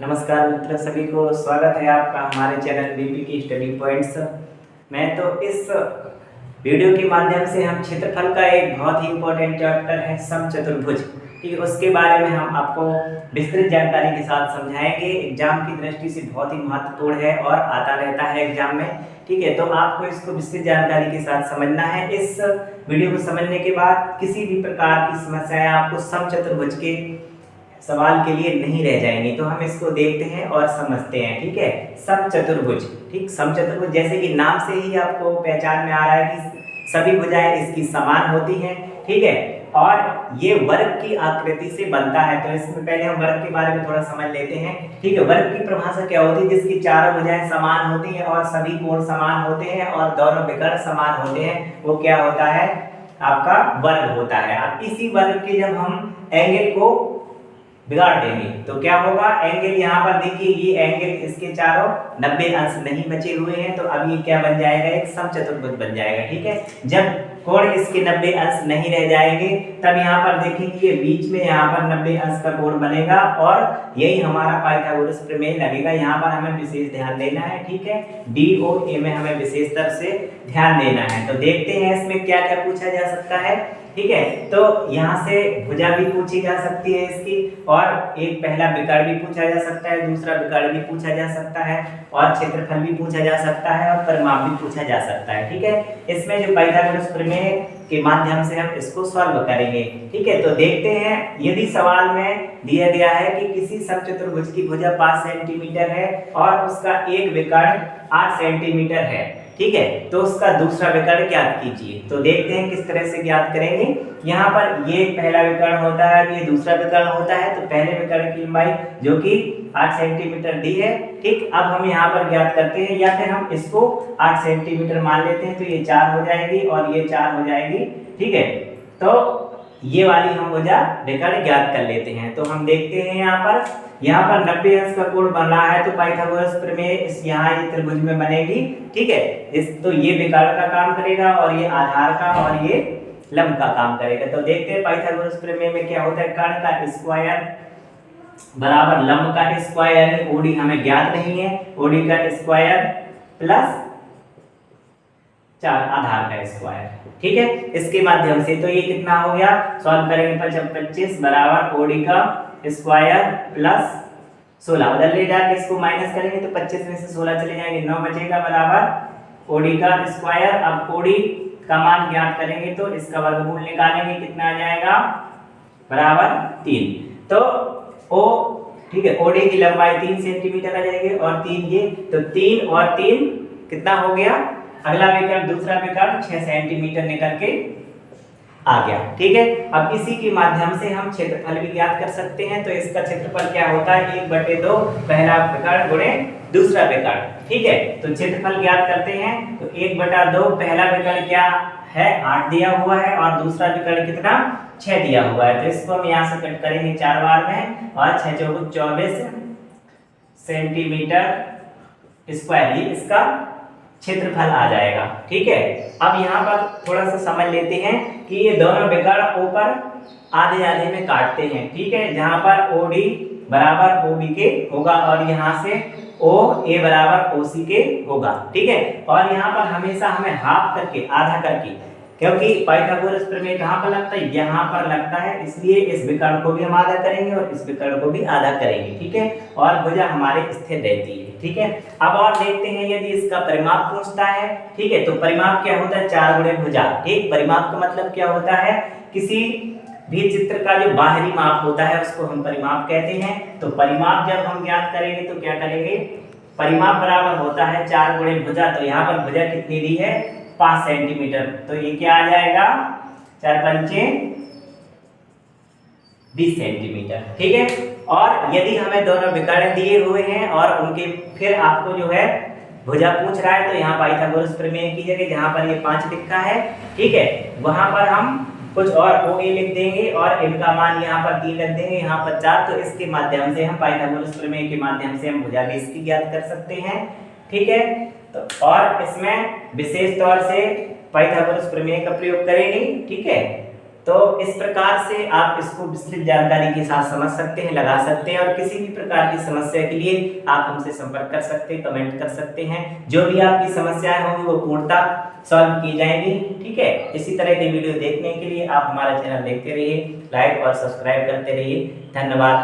नमस्कार मित्र सभी को स्वागत है आपका हमारे चैनल बीपी की स्टडी पॉइंट्स। मैं तो इस वीडियो के माध्यम से हम क्षेत्रफल का एक बहुत ही इम्पोर्टेंट चैप्टर है समचतुर्भुज, ठीक है, उसके बारे में हम आपको विस्तृत जानकारी के साथ समझाएंगे। एग्जाम की दृष्टि से बहुत ही महत्वपूर्ण है और आता रहता है एग्जाम में, ठीक है। तो आपको इसको विस्तृत जानकारी के साथ समझना है। इस वीडियो को समझने के बाद किसी भी प्रकार की समस्याएं आपको समचतुर्भुज के सवाल के लिए नहीं रह जाएंगे। तो हम इसको देखते हैं और समझते हैं, ठीक है। समचतुर्भुज, ठीक, समचतुर्भुज जैसे कि नाम से ही आपको पहचान में आ रहा है कि सभी भुजाएं इसकी समान होती हैं, ठीक है, और ये वर्ग की आकृति से बनता है। तो इसमें पहले हम वर्ग के बारे में थोड़ा समझ लेते हैं, ठीक है। वर्ग की परिभाषा क्या होती है? जिसकी चारों भुजाएं समान होती हैं और सभी कोण समान होते हैं और दोनों विकर्ण समान होते हैं, वो क्या होता है? आपका वर्ग होता है। अब इसी वर्ग के जब हम एंगल को बिगाड़ देंगे तो क्या होगा? एंगल यहाँ पर देखिए, ये एंगल इसके चारों 90 अंश नहीं बचे हुए हैं, तो अब ये क्या बन जाएगा? एक समचतुर्भुज बन जाएगा, ठीक है। जब कोण इसके 90 अंश नहीं रह जाएंगे तब यहाँ पर देखेंगे ये बीच में यहाँ पर 90 अंश का कोण बनेगा और यही हमारा पाइथागोरस प्रमेय लगेगा। यहाँ पर हमें विशेष ध्यान देना है, ठीक है। डी और ए में हमें विशेष तरह से ध्यान देना है। तो देखते हैं इसमें क्या क्या पूछा जा सकता है, ठीक है। तो यहाँ से भुजा भी पूछी जा सकती है इसकी, और एक पहला विकर्ण भी पूछा जा सकता है, दूसरा विकर्ण भी पूछा जा सकता है, और क्षेत्रफल भी पूछा जा सकता है, और परिमाप भी पूछा जा सकता है, ठीक है। इसमें जो पाइथागोरस प्रमेय के माध्यम से हम इसको सॉल्व करेंगे, ठीक है। तो देखते हैं, यदि सवाल में दिया गया है कि किसी समचतुर्भुज की भुजा 5 सेंटीमीटर है और उसका एक विकर्ण 8 सेंटीमीटर है, ठीक है, तो उसका दूसरा विकर्ण ज्ञात कीजिए। तो देखते हैं किस तरह से ज्ञात करेंगे। यहाँ पर ये पहला विकर्ण होता है, ये दूसरा विकर्ण होता है। तो पहले विकर्ण की लंबाई जो कि 8 सेंटीमीटर दी है, ठीक। अब हम यहाँ पर ज्ञात करते हैं, या फिर हम इसको 8 सेंटीमीटर मान लेते हैं, तो ये 4 हो जाएगी और ये 4 हो जाएगी, ठीक है। तो ये वाली हम भुजा विकर्ण ज्ञात कर लेते हैं। तो हम देखते हैं यहाँ पर 90 अंश का कोण बन रहा है, तो पाइथागोरस प्रमेय इस यहाँ ये त्रिभुज में बनेगी, ठीक है। इस तो ये विकर्ण का काम करेगा और ये आधार का और ये लंब का काम करेगा। तो देखते हैं पाइथागोरस प्रमेय में क्या होता है। कर्ण का स्क्वायर बराबर लंब का स्क्वायर, ओडी हमें ज्ञात नहीं है, ओडी का स्क्वायर प्लस 4 आधार का स्क्वायर, ठीक है। इसके माध्यम से तो ये कितना हो गया? सॉल्व करेंगे 25 बराबर ओडी का स्क्वायर प्लस 16, उधर ले जाके इसको माइनस करेंगे तो 25 में से 16 चले जाएंगे, 9 बचेगा बराबर ओडी का स्क्वायर। अब ओडी का मान ज्ञात करेंगे तो इसका वर्गमूल निकालेंगे, कितना आ जाएगा? बराबर 3। तो ओ, ठीक है, ओडी की लंबाई 3 सेंटीमीटर आ जाएगी और 3 ये, तो 3 और 3 कितना हो गया? अगला विकर्ण दूसरा विकर्ण 6 सेंटीमीटर निकल के आ गया, ठीक है। अब इसी के माध्यम से हम क्षेत्रफल भी ज्ञात कर सकते हैं। तो इसका क्षेत्रफल क्या होता है? 1/2 पहला विकर्ण गुणे दूसरा विकर्ण, ठीक है। तो क्षेत्रफल ज्ञात करते हैं, तो 1/2 पहला विकर्ण क्या है? 8 दिया हुआ है और दूसरा विकर्ण कितना? 6 दिया हुआ है। तो इसको हम यहाँ से कट करेंगे 4 बार में, और 6 चौगुने 24 सेंटीमीटर स्क्वायर, ये इसका क्षेत्रफल आ जाएगा, ठीक है। अब यहाँ पर थोड़ा सा समझ लेते हैं कि ये दोनों विकर्ण ऊपर आधे आधे में काटते हैं, ठीक है। जहाँ पर OD बराबर OB के होगा और यहाँ से OA बराबर OC के होगा, ठीक है। और यहाँ पर हमेशा हमें हाफ करके, आधा करके, क्योंकि पाइथागोरस प्रमेय कहाँ पर लगता है? यहाँ पर लगता है, इसलिए इस विकर्ण को भी हम आधा करेंगे और इस विकर्ण को भी आधा करेंगे, ठीक है। और भुजा हमारे स्थिर रहती है, ठीक है। अब और देखते हैं, यदि इसका परिमाप पूछता है, ठीक है, तो परिमाप क्या होता है? 4 गुणे भुजा, ठीक। परिमाप का मतलब क्या होता है? किसी भी चित्र का जो बाहरी माप होता है उसको हम परिमाप कहते हैं। तो परिमाप जब हम ज्ञात करेंगे तो क्या करेंगे? परिमाप बराबर होता है 4 गुणे भुजा। तो यहाँ पर भुजा कितनी दी है? 5 सेंटीमीटर। तो ये क्या आ जाएगा? 4 पंचे 20 सेंटीमीटर, ठीक है। और यदि हमें दोनों विकर्ण दिए हुए हैं और उनके फिर आपको जो है भुजा पूछ रहा है, तो यहाँ पाइथागोरस प्रमेय की जगह जहाँ पर ये 5 लिखा है, ठीक है, वहां पर हम कुछ और OA लिख देंगे और इनका मान यहाँ पर 3 रख देंगे, यहाँ पर 4। तो इसके माध्यम से हम पाइथागोरस प्रमेय के माध्यम से हम भुजा भी इसकी ज्ञात कर सकते हैं, ठीक है। तो और इसमें विशेष तौर से पाइथागोरस प्रमेय का प्रयोग करेंगे, ठीक है। तो इस प्रकार से आप इसको विस्तृत जानकारी के साथ समझ सकते हैं, लगा सकते हैं, और किसी भी प्रकार की समस्या के लिए आप हमसे संपर्क कर सकते हैं, कमेंट कर सकते हैं। जो भी आपकी समस्याएं होंगी वो पूर्णतः सॉल्व की जाएंगी। ठीक है, इसी तरह के वीडियो देखने के लिए आप हमारा चैनल देखते रहिए, लाइक और सब्सक्राइब करते रहिए। धन्यवाद।